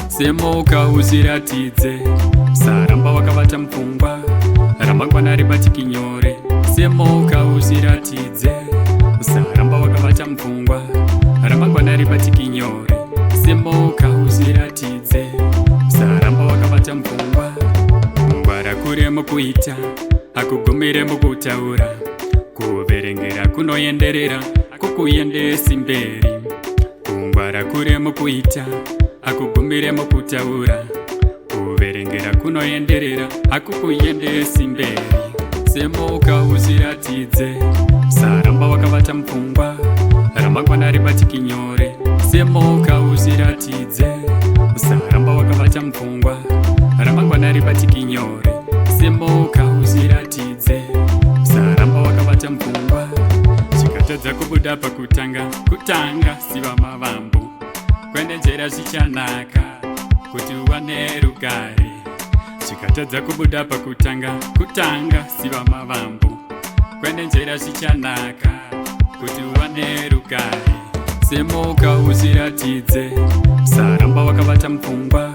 Semuka uziratidze, saramba wakavata mupfungwa, ramangwana ribatiki nyore. Semuka uziratidze, saramba wakavata mupfungwa, ramangwana ribatiki nyore. Semuka uziratidze, saramba wakavata mupfungwa. Pfungwa rakure mukuita, hakugumire mukutaura, kuverengera kunoenderera, kukuendesi mberi. Pfungwa rakure mukuita, hakugumire mukutaura, kuverengera kunoenderera, hakukuendesi mberi. Semuka uziratidze, saramba wakavata mupfungwa, ramangwana ribatiki nyore. Semuka uziratidze, saramba wakavata mupfungwa, ramangwana ribatiki nyore. Semuka uziratidze, saramba wakavata mupfungwa. Chikatadza kubuda pakutanga, kutanga siva mavambu, kwende njera zvichanaka kuti uwane rugare. Chikatadza kubuda pakutanga, kutanga siva mavambu, kwende njera zvichanaka kuti uwane rugare. Semuka uziratidze, saramba wakavata mupfungwa,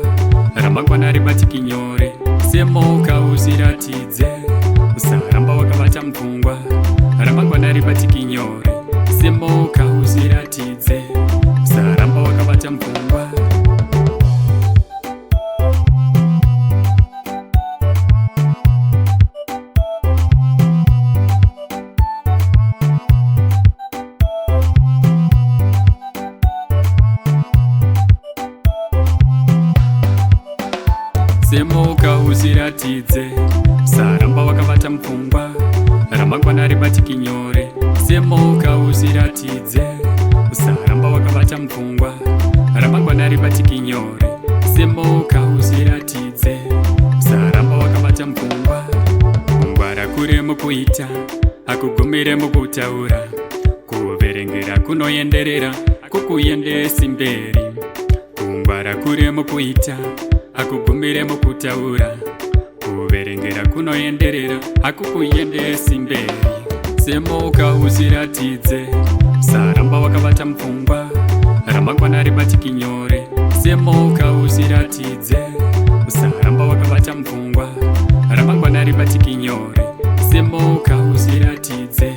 ramangwana ribatiki nyore. Semuka uziratidze, saramba wakavata mupfungwa, ramangwana ribatiki nyore. Semuka uziratidze, saramba wakavata mupfungwa. Semuka uziratidze, saramba wakavata mupfungwa, ramangwana ribatiki nyore. Semuka uziratidze, saramba wakavata mupfungwa, ramangwana ribatiki nyore. Semuka uziratidze, saramba wakavata mupfungwa. Pfungwa rakure mukuita, hakugumire mukutaura, kuverengera kunoenderera, kukuendesi mberi. Pfungwa rakure mukuita, hakugumire mukutaura, kuverengera kunoenderera, hakukuendesi mberi. Semuka uziratidze, saramba wakavata mupfungwa, ramangwana ribatiki nyore. Semuka uziratidze, saramba wakavata mupfungwa, ramangwana ribatiki nyore. Semuka uziratidze.